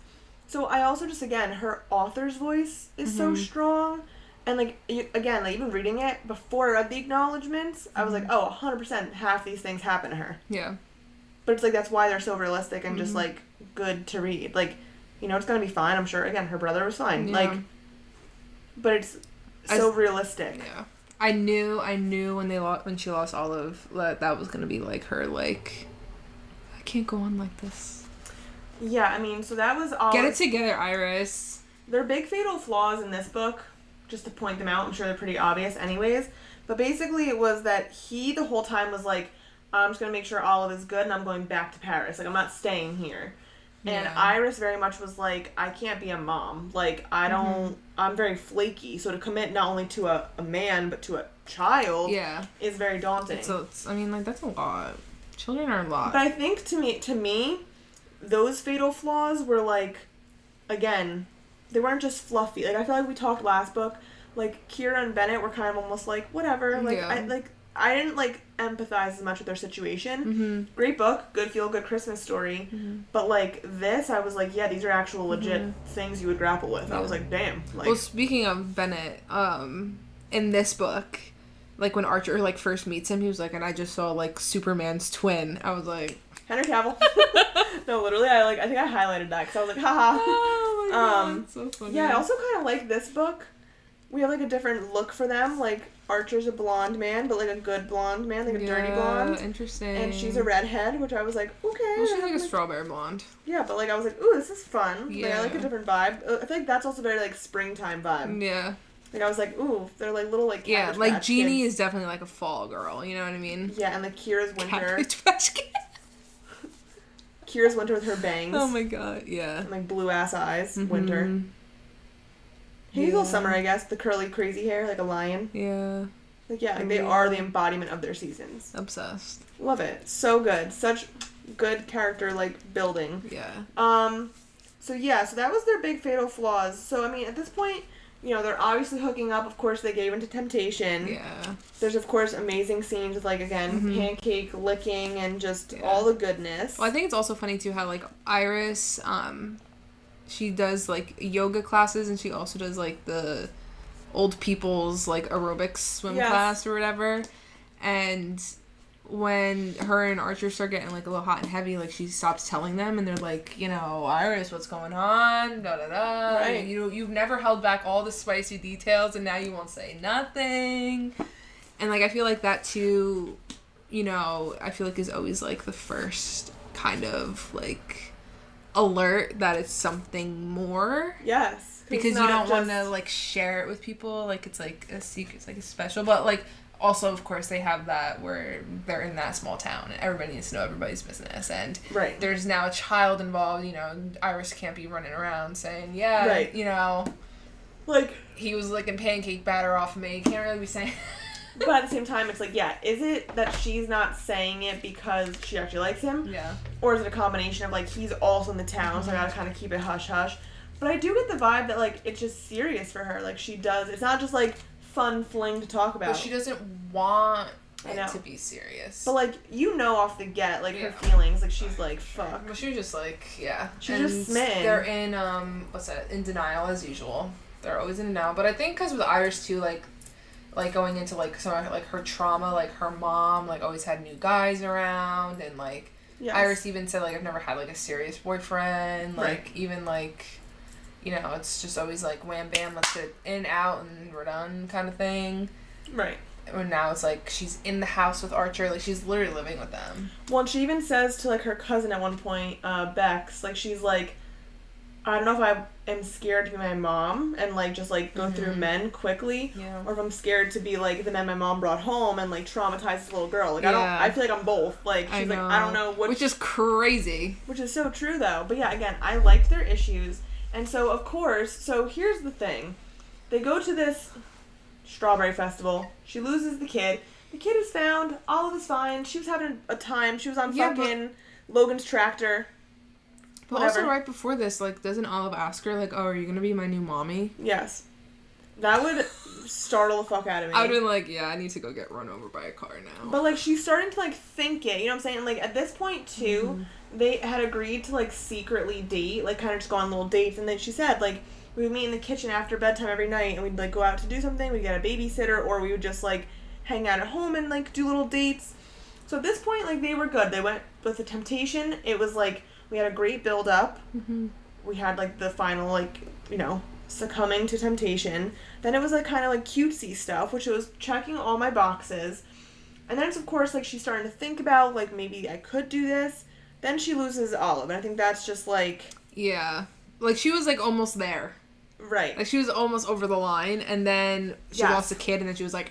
So I also just, again, her author's voice is so strong. And, like, again, like, even reading it, before I read the acknowledgments, I was like, oh, 100% half these things happen to her. Yeah. But it's, like, that's why they're so realistic and just, like, good to read. Like, you know, it's gonna be fine, I'm sure. Again, her brother was fine. Yeah. Like, but it's so realistic. Yeah. I knew when she lost Olive, that was gonna be, like, her, like, I can't go on like this. Yeah, I mean, so that was all... Get it together, Iris. There are big fatal flaws in this book. Just to point them out, I'm sure they're pretty obvious anyways. But basically it was that he the whole time was like, I'm just going to make sure Olive is good and I'm going back to Paris. Like, I'm not staying here. And Iris very much was like, I can't be a mom. Like, I'm very flaky. So to commit not only to a man, but to a child is very daunting. I mean, like, that's a lot. Children are a lot. But I think to me, those fatal flaws were like, again... They weren't just fluffy. Like, I feel like we talked last book, like, Kira and Bennett were kind of almost like, whatever. Like, I didn't, like, empathize as much with their situation. Mm-hmm. Great book. Good feel, good Christmas story. Mm-hmm. But, like, this, I was like, yeah, these are actual legit things you would grapple with. Yeah. I was like, damn. Like, well, speaking of Bennett, in this book, like, when Archer, like, first meets him, he was like, and I just saw, like, Superman's twin. I was like... Henry Cavill. No, literally, I think I highlighted that because I was like, haha. Oh my god, so funny. Yeah, I also kind of like this book. We have, like, a different look for them. Like, Archer's a blonde man, but, like, a good blonde man, like a dirty blonde. Interesting. And she's a redhead, which I was like, okay. Well, she's like a strawberry blonde. Yeah, but, like, I was like, ooh, this is fun. Yeah. Like, I like a different vibe. I feel like that's also very, like, springtime vibe. Yeah. Like, I was like, ooh, they're, like, little, like, Cabbage like, Patch Jeannie kids. Is definitely, like, a fall girl, you know what I mean? Yeah, and, like, Kira's winter. Cabbage Patch Kid. Kira's winter with her bangs. Oh my god, yeah. And, like, blue-ass eyes. Winter. Hazel summer, I guess. The curly, crazy hair, like a lion. Yeah. Like, yeah, like, they are the embodiment of their seasons. Obsessed. Love it. So good. Such good character, like, building. Yeah. So that was their big fatal flaws. So, I mean, at this point, you know, they're obviously hooking up. Of course, they gave into temptation. Yeah. There's, of course, amazing scenes with, like, again, pancake licking and just all the goodness. Well, I think it's also funny, too, how, like, Iris, she does, like, yoga classes, and she also does, like, the old people's, like, aerobics swim class or whatever. And when her and Archer start getting, like, a little hot and heavy, like, she stops telling them, and they're like, you know, Iris, what's going on? Da-da-da. Right. You've never held back all the spicy details, and now you won't say nothing. And, like, I feel like that, too, you know, I feel like is always, like, the first kind of, like, alert that it's something more. Yes. Because you don't want to, like, share it with people. Like, it's, like, a secret. It's, like, a special. But, like... Also, of course, they have that where they're in that small town and everybody needs to know everybody's business. And there's now a child involved, you know, Iris can't be running around saying, you know, like, he was licking pancake batter off of me. Can't really be saying... But at the same time, it's like, is it that she's not saying it because she actually likes him? Yeah. Or is it a combination of, like, he's also in the town, so I gotta kind of keep it hush-hush? But I do get the vibe that, like, it's just serious for her. Like, she does... It's not just, like... fun fling to talk about. But she doesn't want it to be serious. But, like, you know off the get, like, her feelings. Like, she's like, fuck. But she was just like, yeah. She's just smitten. They're in, in denial as usual. They're always in denial. But I think because with Iris, too, like, going into, like, some of, like, her trauma, like, her mom, like, always had new guys around, and, like, Iris even said, like, I've never had, like, a serious boyfriend, like, even, like, you know, it's just always, like, wham, bam, let's get in, out, and we're done kind of thing. Right. And now it's, like, she's in the house with Archer, like, she's literally living with them. Well, and she even says to, like, her cousin at one point, Bex, like, she's like, I don't know if I am scared to be my mom and, like, just, like, go through men quickly. Yeah. Or if I'm scared to be, like, the men my mom brought home and, like, traumatize this little girl. Like, I feel like I'm both. Like, she's like, I don't know what... Which is crazy. Which is so true, though. But, yeah, again, I liked their issues. And so, of course, so here's the thing. They go to this Strawberry Festival. She loses the kid. The kid is found. Olive is fine. She was having a time. She was on fucking Logan's tractor. But also right before this, like, doesn't Olive ask her, like, oh, are you going to be my new mommy? Yes. That would startle the fuck out of me. I would have been like, yeah, I need to go get run over by a car now. But, like, she's starting to, like, think it. You know what I'm saying? Like, at this point, too, they had agreed to, like, secretly date. Like, kind of just go on little dates. And then she said, like, we would meet in the kitchen after bedtime every night. And we'd, like, go out to do something. We'd get a babysitter. Or we would just, like, hang out at home and, like, do little dates. So at this point, like, they were good. They went with the temptation. It was, like... We had a great build-up. Mm-hmm. We had, like, the final, like, you know, succumbing to temptation. Then it was, like, kind of, like, cutesy stuff, which was checking all my boxes. And then it's, of course, like, she's starting to think about, like, maybe I could do this. Then she loses Olive, and I think that's just, like... Yeah. Like, she was, like, almost there. Right. Like, she was almost over the line, and then she lost the kid, and then she was like,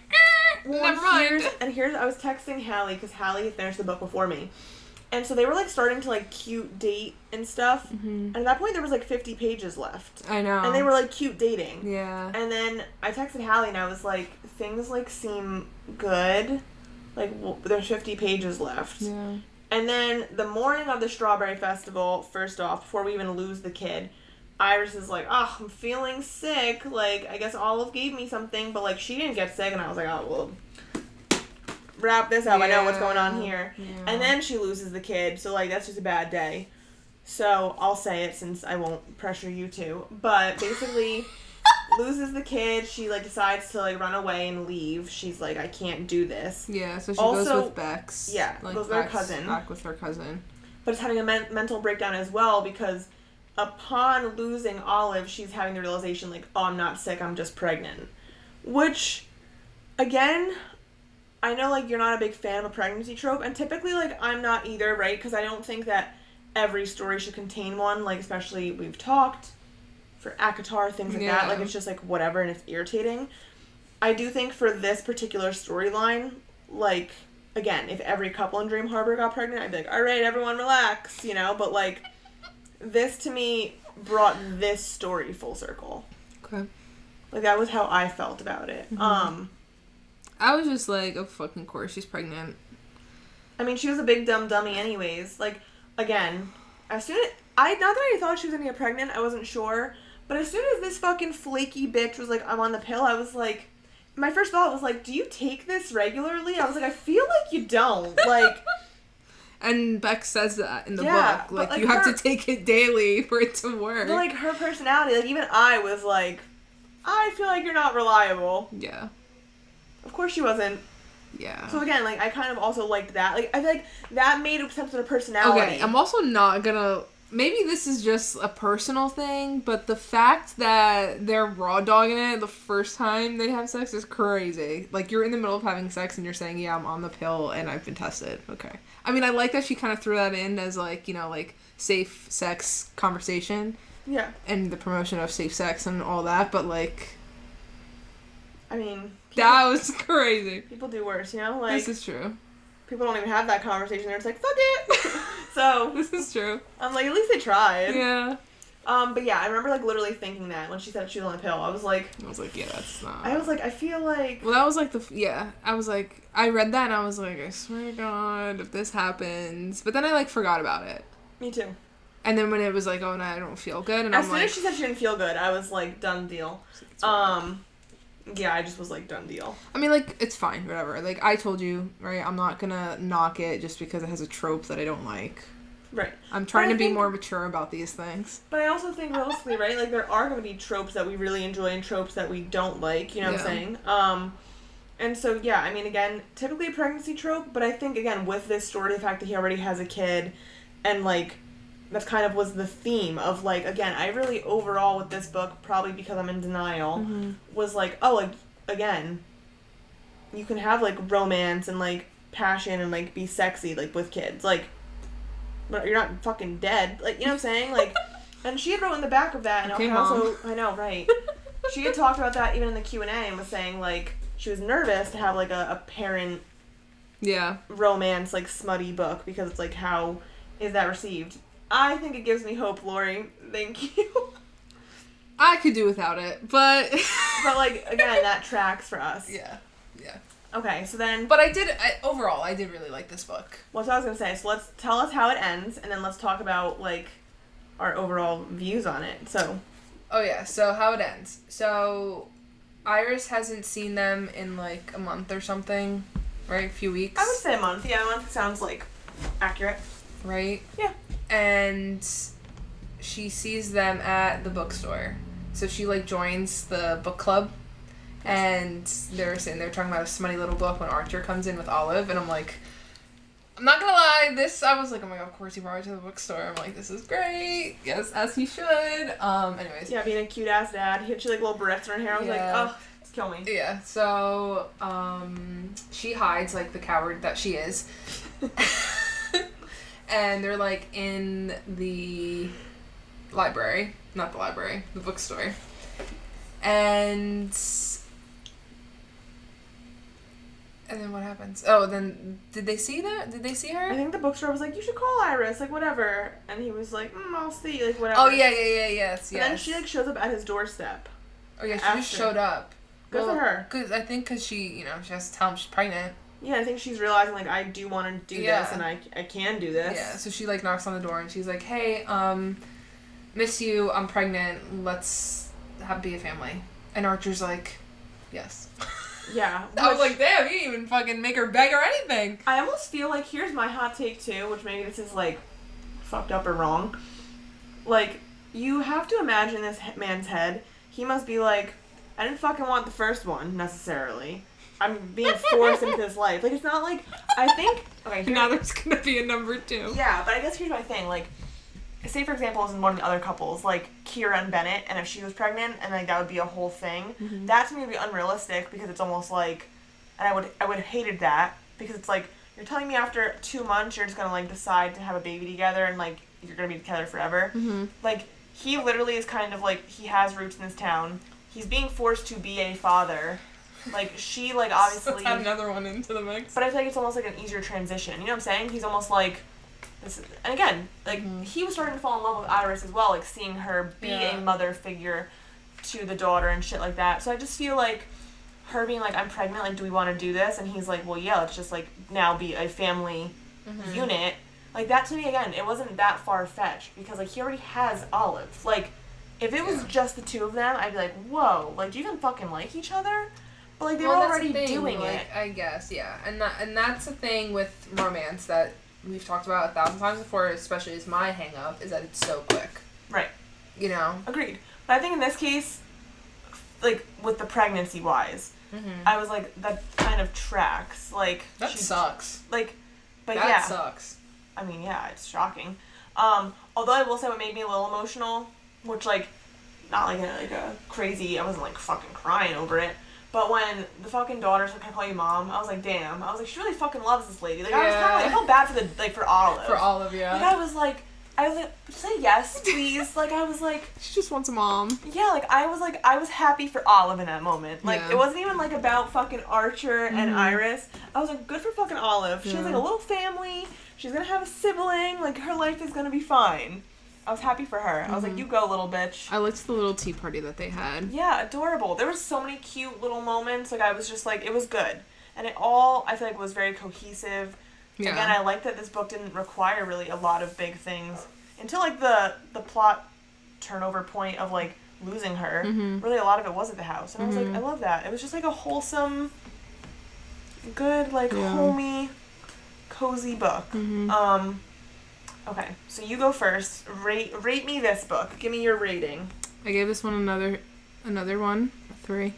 never mind. Here's, I was texting Hallee, because Hallee had finished the book before me. And so they were, like, starting to, like, cute date and stuff. Mm-hmm. And at that point, there was, like, 50 pages left. I know. And they were, like, cute dating. Yeah. And then I texted Hallie, and I was like, things, like, seem good. Like, there's 50 pages left. Yeah. And then the morning of the Strawberry Festival, first off, before we even lose the kid, Iris is like, oh, I'm feeling sick. Like, I guess Olive gave me something, but, like, she didn't get sick. And I was like, oh, well... wrap this up. I know what's going on here. Yeah. And then she loses the kid, so, like, that's just a bad day. So, I'll say it since I won't pressure you to. But, basically, loses the kid. She, like, decides to, like, run away and leave. She's like, I can't do this. Yeah, so she goes with Bex. Yeah, like, goes with her cousin. Back with her cousin. But it's having a mental breakdown as well, because upon losing Olive, she's having the realization, like, oh, I'm not sick, I'm just pregnant. Which, again... I know, like, you're not a big fan of a pregnancy trope, and typically, like, I'm not either, right? Because I don't think that every story should contain one, like, especially we've talked for ACOTAR, things like that. Like, it's just, like, whatever, and it's irritating. I do think for this particular storyline, like, again, if every couple in Dream Harbor got pregnant, I'd be like, all right, everyone relax, you know? But, like, this, to me, brought this story full circle. Okay. Like, that was how I felt about it. Mm-hmm. I was just like, of fucking course, she's pregnant. I mean, she was a big dumb dummy anyways. Like, again, as soon as... not that I thought she was gonna get pregnant, I wasn't sure. But as soon as this fucking flaky bitch was like, I'm on the pill, I was like... My first thought was like, do you take this regularly? I was like, I feel like you don't. Like... And Beck says that in the book. Like you have to take it daily for it to work. But, like, her personality, like, even I was like, I feel like you're not reliable. Yeah. Of course she wasn't. Yeah. So again, like, I kind of also liked that. Like, I feel like that made sense of her personality. Okay, I'm also not gonna... Maybe this is just a personal thing, but the fact that they're raw dogging it the first time they have sex is crazy. Like, you're in the middle of having sex and you're saying, yeah, I'm on the pill and I've been tested. Okay. I mean, I like that she kind of threw that in as, like, you know, like, safe sex conversation. Yeah. And the promotion of safe sex and all that, but, like... I mean... That was crazy. People do worse, you know? Like, this is true. People don't even have that conversation. They're just like, fuck it! So... This is true. I'm like, at least they tried. Yeah. But yeah, I remember, like, literally thinking that when she said she was on the pill. I was like, yeah, that's not... I was like, I feel like... Well, that was, like, I was like... I read that and I was like, I swear to God, if this happens... But then I, like, forgot about it. Me too. And then when it was like, oh, no, I don't feel good, and as soon as she said she didn't feel good, I was like, done deal. Yeah, I just was like, done deal. I mean, like, it's fine, whatever. Like, I told you, right, I'm not gonna knock it just because it has a trope that I don't like. Right. I'm trying to be more mature about these things. But I also think realistically, right, like, there are going to be tropes that we really enjoy and tropes that we don't like, you know what I'm saying? And so, yeah, I mean, again, typically a pregnancy trope, but I think, again, with this story, the fact that he already has a kid, and, like, that kind of was the theme of, like, again, I really, overall, with this book, probably because I'm in denial, was like, oh, like, again, you can have, like, romance and, like, passion and, like, be sexy, like, with kids. Like, but you're not fucking dead. Like, you know what I'm saying? Like, and she had wrote in the back of that, and okay, also, I know, right. She had talked about that even in the Q&A and was saying, like, she was nervous to have, like, a parent romance, like, smutty book, because it's like, how is that received? I think it gives me hope, Laurie. Thank you. I could do without it, but... But, like, again, that tracks for us. Yeah. Okay, so then... But overall, I did really like this book. Well, that's what I was going to say. So let's tell us how it ends, and then let's talk about, like, our overall views on it. So... Oh, yeah. So, how it ends. So, Iris hasn't seen them in, like, a month or something, right? A few weeks. I would say a month. Yeah, a month sounds, like, accurate. Right? Yeah. And she sees them at the bookstore. So she, like, joins the book club. And they're sitting there talking about a smutty little book when Archer comes in with Olive. And I'm like, I'm not gonna lie, I was like, oh my god, of course he brought her to the bookstore. I'm like, this is great. Yes, as he should. Anyways. Yeah, being a cute-ass dad. He had like little barrettes in her hair. I was like, oh, it's kill me. Yeah, so, she hides like the coward that she is. And they're like in the library. Not the library, the bookstore. And then what happens? Oh, then did they see that? Did they see her? I think the bookstore was like, you should call Iris, like, whatever. And he was like, I'll see, like, whatever. Oh, yes. And then she, like, shows up at his doorstep. Oh, yeah, she just showed up. Good for her. I think because she has to tell him she's pregnant. Yeah, I think she's realizing, like, I do want to do this, and I can do this. Yeah, so she, like, knocks on the door, and she's like, hey, miss you, I'm pregnant, let's be a family. And Archer's like, yes. Yeah. I was like, damn, you didn't even fucking make her beg or anything. I almost feel like, here's my hot take, too, which maybe this is, like, fucked up or wrong. Like, you have to imagine this man's head. He must be like, I didn't fucking want the first one, necessarily. I'm being forced into this life. Like, it's not like, I think... Okay, now there's gonna be a number 2. Yeah, but I guess here's my thing. Like, say, for example, as in one of the other couples, like, Kira and Bennett, and if she was pregnant, and, like, that would be a whole thing, that to me would be unrealistic, because it's almost like... And I would have hated that, because it's like, you're telling me after 2 months you're just gonna, like, decide to have a baby together, and, like, you're gonna be together forever. Like, he literally is kind of, like, he has roots in this town. He's being forced to be a father. Like, she, like, obviously... Let's add another one into the mix. But I feel like it's almost like an easier transition. You know what I'm saying? He's almost like... And again, like, he was starting to fall in love with Iris as well, like, seeing her be a mother figure to the daughter and shit like that. So I just feel like her being like, I'm pregnant, like, do we want to do this? And he's like, well, yeah, let's just, like, now be a family unit. Like, that to me, again, it wasn't that far-fetched, because, like, he already has Olive. Like, if it was just the two of them, I'd be like, whoa, like, do you even fucking like each other? But, like, they were already doing it. I guess, yeah. And that's the thing with romance that we've talked about 1,000 times before, especially as my hang-up, is that it's so quick. Right. You know? Agreed. But I think in this case, like, with the pregnancy-wise, I was like, that kind of tracks. Like... That sucks. Like, but that yeah. That sucks. I mean, yeah, it's shocking. Although I will say what made me a little emotional, which, like, not like a crazy, I wasn't, like, fucking crying over it, but when the fucking daughter's like, can I call you mom? I was like, damn. I was like, she really fucking loves this lady. Like, I was kind of like, I felt bad for Olive. For Olive, yeah. Like, I was like, say yes, please. Like, I was like... She just wants a mom. Yeah, I was happy for Olive in that moment. Like, it wasn't even, like, about fucking Archer and Iris. I was like, good for fucking Olive. She has, like, a little family. She's gonna have a sibling. Like, her life is gonna be fine. I was happy for her. I was like, you go, little bitch. I liked the little tea party that they had. Yeah, adorable. There were so many cute little moments. Like, I was just like, it was good. And it all, I feel like, was very cohesive. Yeah. Again, I like that this book didn't require really a lot of big things. Until, like, the plot turnover point of, like, losing her. Really, a lot of it was at the house. And I was like, I love that. It was just like a wholesome, good, like, homey, cozy book. Okay, so you go first. Rate me this book. Give me your rating. I gave this one another one, a 3.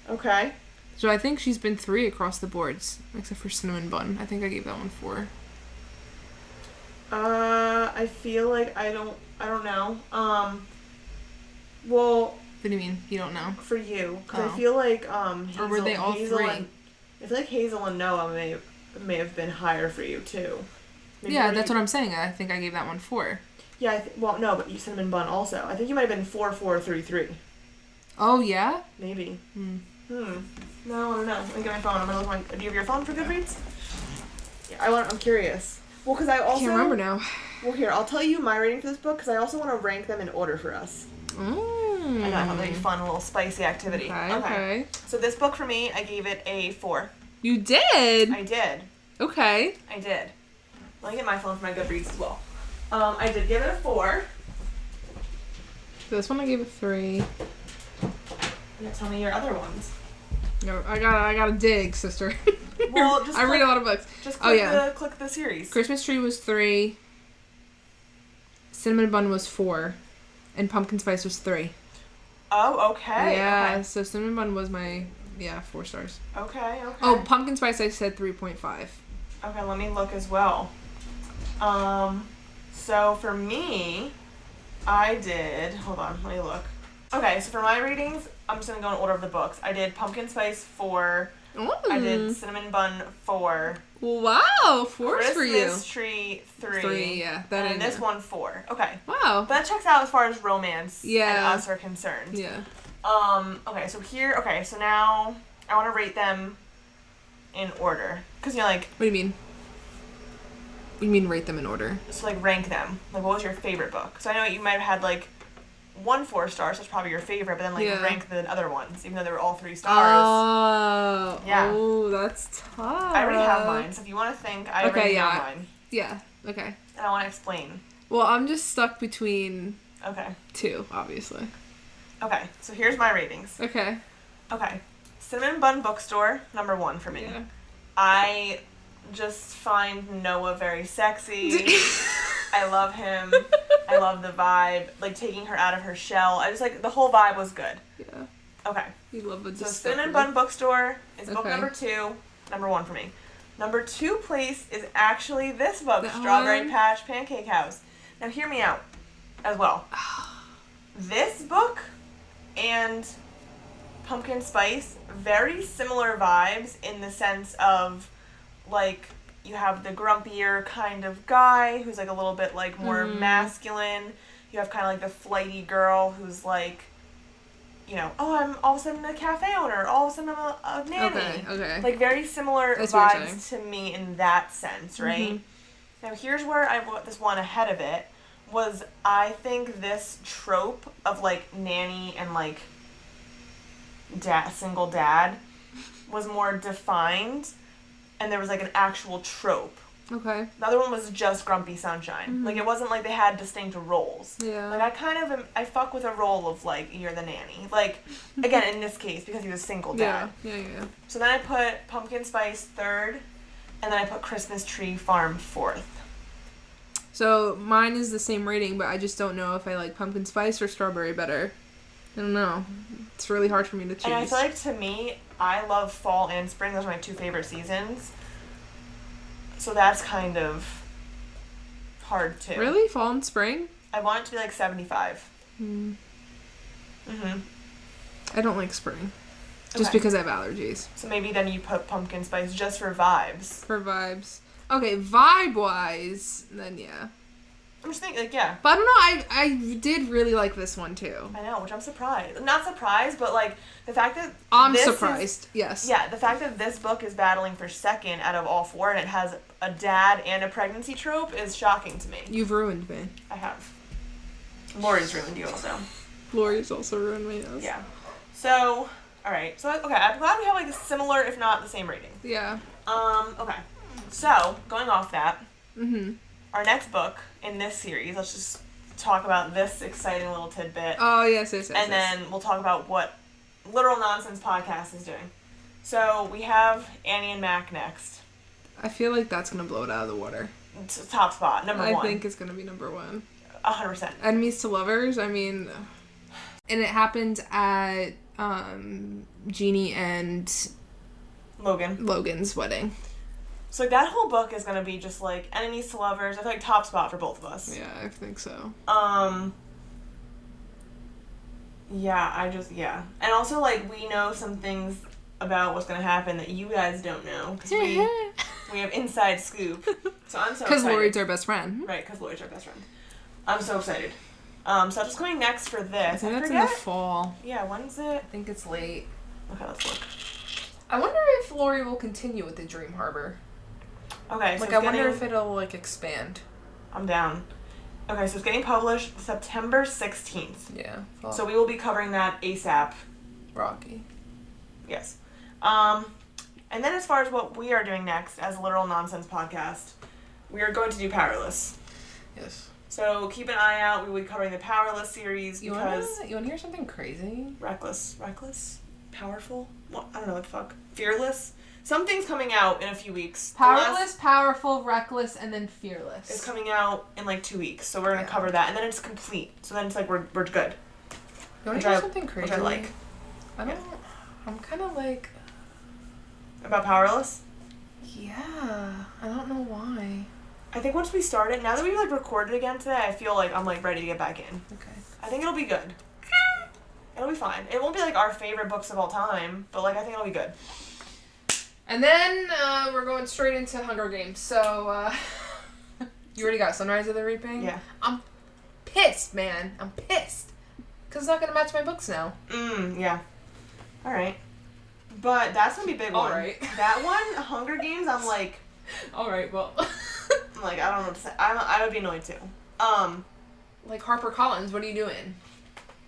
Okay. So I think she's been 3 across the boards, except for Cinnamon Bun. I think I gave that one 4. I feel like I don't know. Well. What do you mean? You don't know? For you, because I feel like Hazel, or were they all Hazel 3? I feel like Hazel and Noah may have been higher for you too. Maybe that's what I'm saying. I think I gave that one 4. Yeah, well, no, but you Cinnamon Bun also. I think you might have been 4, 4, 3, 3. Oh yeah. Maybe. No, I don't know. Let me get my phone. I'm gonna look do you have your phone for Goodreads? Yeah, I'm curious. Well, because I also can't remember now. Well, here I'll tell you my rating for this book because I also want to rank them in order for us. I know, I thought that'd be fun, a little spicy activity. Okay. So this book for me, I gave it a 4. You did? I did. Okay. I did. Let me get my phone for my Goodreads as well. I did give it a 4. This one I gave a 3. Yeah, tell me your other ones. No, I gotta dig, sister. Well, just I read a lot of books. Just click the series. Christmas Tree was 3. Cinnamon Bun was 4. And Pumpkin Spice was 3. Oh, okay. Yeah, okay. so Cinnamon Bun was my 4 stars. Okay. Oh, Pumpkin Spice I said 3.5. Okay, let me look as well. So for me, I did, hold on, let me look. Okay, so for my ratings, I'm just gonna go in order of the books. I did Pumpkin Spice 4. Ooh. I did Cinnamon Bun 4. Wow, 4 for you. Christmas Tree 3. 3, yeah. And this one 4. Okay. Wow. But that checks out as far as romance and Yeah. us are concerned. Yeah. Okay, so now I want to rate them in order. Because you're like... What do you mean? What do you mean rate them in order? So, like, rank them. Like, what was your favorite book? So I know you might have had, like, 1 4 star, so it's probably your favorite, but then, like, rank the other ones, even though they were all 3 stars. Oh. Yeah. Oh, that's tough. I already have mine, so if you want to think, I already have mine. Yeah, okay. And I want to explain. Well, I'm just stuck between... Okay. 2, obviously. Okay, so here's my ratings. Okay. Okay. Cinnamon Bun Bookstore, number 1 for me. Yeah. I just find Noah very sexy. I love him. I love the vibe. Like, taking her out of her shell. I just, like, the whole vibe was good. Yeah. Okay. You love a So Cinnamon Bun Bookstore is book Okay. number 2. Number 1 for me. Number 2 place is actually this book, That Strawberry one? Patch Pancake House. Now, hear me out as well. This book and Pumpkin Spice, very similar vibes in the sense of, like, you have the grumpier kind of guy who's, like, a little bit, like, more masculine. You have kind of, like, the flighty girl who's, like, you know, oh, I'm all of a sudden a cafe owner. All of a sudden I'm a nanny. Okay. Like, very similar vibes to me in that sense, right? Now, here's where I put this one ahead of it, was I think this trope of, like, nanny and, like, single dad was more defined, and there was, like, an actual trope. Okay. The other one was just Grumpy Sunshine. Like, it wasn't like they had distinct roles. Yeah. Like, I kind of I fuck with a role of, like, you're the nanny. Like, again, in this case, because he was a single dad. Yeah. So then I put Pumpkin Spice 3rd, and then I put Christmas Tree Farm 4th. So, mine is the same rating, but I just don't know if I like Pumpkin Spice or Strawberry better. I don't know. It's really hard for me to choose. And I feel like, to me, I love fall and spring. Those are my 2 favorite seasons. So that's kind of hard, too. Really? Fall and spring? I want it to be, like, 75. I don't like spring. Just because I have allergies. So maybe then you put Pumpkin Spice just for vibes. For vibes. Okay, vibe-wise, then yeah. I'm just thinking, like, yeah. But I don't know, I did really like this one, too. I know, which I'm surprised. Not surprised, but, like, the fact that I'm surprised, yes. Yeah, the fact that this book is battling for 2nd out of all 4, and it has a dad and a pregnancy trope is shocking to me. You've ruined me. I have. Laurie's ruined you also. Laurie's also ruined me, yes. Yeah. So, alright. So, okay, I'm glad we have, like, a similar, if not the same rating. Yeah. Okay. So, going off that, Mm-hmm. our next book in this series, let's just talk about this exciting little tidbit. Oh, yes. And then we'll talk about what Literal Nonsense Podcast is doing. So we have Annie and Mac next. I feel like that's going to blow it out of the water. It's top spot, number one. I think it's going to be number one. 100%. Enemies to lovers, I mean... And it happened at Jeannie and... Logan's wedding. So like, that whole book is gonna be just like enemies to lovers. I feel like top spot for both of us. Yeah, I think so. Yeah. And also like we know some things about what's gonna happen that you guys don't know because we have inside scoop. So I'm so excited. Because Laurie's our best friend. Right, because Laurie's our best friend. I'm so excited. So just coming next for this. I think that's in the fall. Yeah, when's it? I think it's late. Okay, let's look. I wonder if Laurie will continue with the Dream Harbor. Okay, so like, I wonder if it'll, like, expand. I'm down. Okay, so it's getting published September 16th. Yeah. Fall. So we will be covering that ASAP. Rocky. Yes. And then as far as what we are doing next as a Literal Nonsense Podcast, we are going to do Powerless. Yes. So keep an eye out. We will be covering the Powerless series because... You wanna hear something crazy? Reckless? Powerful? What? I don't know what the fuck. Fearless? Something's coming out in a few weeks. Powerless, powerful, reckless, and then fearless. It's coming out in like 2 weeks, so we're gonna cover that, and then it's complete. So then it's like we're good. You wanna hear something crazy? Which I like. I'm kind of like... About Powerless? Yeah. I don't know why. I think once we start it, now that we've like recorded again today, I feel like I'm like ready to get back in. Okay. I think it'll be good. It'll be fine. It won't be like our favorite books of all time, but like I think it'll be good. And then we're going straight into Hunger Games. So you already got Sunrise of the Reaping? Yeah. I'm pissed, man. I'm pissed. Because it's not going to match my books now. Yeah. All right. But that's going to be a big one. All right. That one, Hunger Games, I'm like... All right, well... I'm like, I don't know what to say. I would be annoyed too. Like HarperCollins, what are you doing?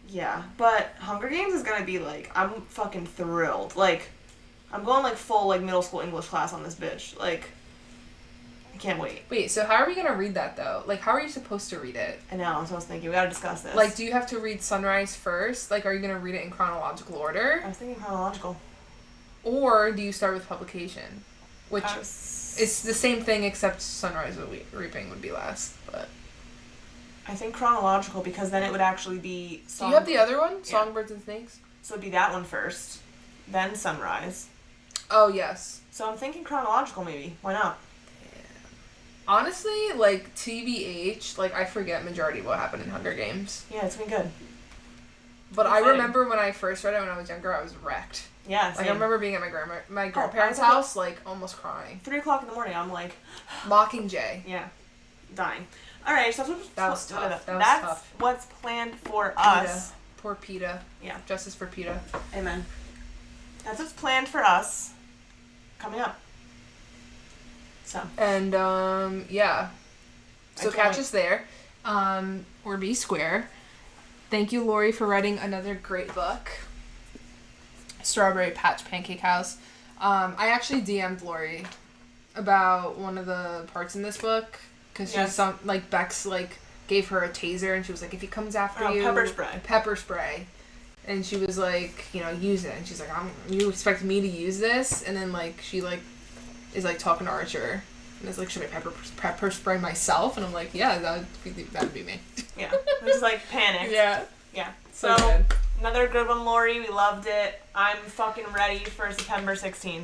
Yeah, but Hunger Games is gonna be like, I'm fucking thrilled. Like, I'm going like full like middle school English class on this bitch. Like, I can't wait. Wait, so how are we gonna read that though? Like, how are you supposed to read it? I know, that's what I was thinking. We gotta discuss this. Like, do you have to read Sunrise first? Like, are you gonna read it in chronological order? I was thinking chronological. Or do you start with publication? Which is the same thing except Sunrise of the Reaping would be last, but... I think chronological because then it would actually be... Do you have the other one? Songbirds and Snakes? So it'd be that one first, then Sunrise. Oh, yes. So I'm thinking chronological maybe. Why not? Yeah. Honestly, like, TBH, like, I forget majority of what happened in Hunger Games. Yeah, it's been good. But I remember when I first read it when I was younger, I was wrecked. Yeah, same. Like, I remember being at my grandparents' house, like, almost crying. 3 o'clock in the morning, I'm like... Mockingjay. Yeah. Dying. Alright, so that was tough. That's what's planned for us. Poor PETA. Yeah. Justice for PETA. Amen. That's what's planned for us coming up. So. And, yeah. So catch us there. Or B Square. Thank you, Laurie, for writing another great book. Strawberry Patch Pancake House. I actually DM'd Laurie about one of the parts in this book. Because Bex, like, gave her a taser, and she was like, if he comes after you... Pepper spray. And she was like, you know, use it. And she's like, you expect me to use this? And then, like, she, like, is, like, talking to Archer. And is like, should I pepper spray myself? And I'm like, yeah, that would be me. Yeah. Just, like, panicked. Yeah. Yeah. So good. Another good one, Laurie. We loved it. I'm fucking ready for September 16th.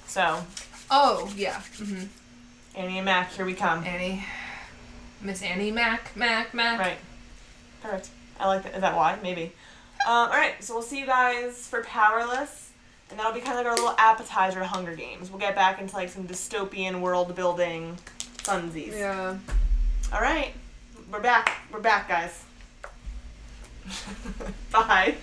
So. Oh, yeah. Mm-hmm. Annie and Mac, here we come. Annie. Miss Annie Mac. Right. Perfect. I like that. Is that why? Maybe. Alright, so we'll see you guys for Powerless. And that'll be kind of like our little appetizer to Hunger Games. We'll get back into like some dystopian world building funsies. Yeah. Alright. We're back. We're back, guys. Bye.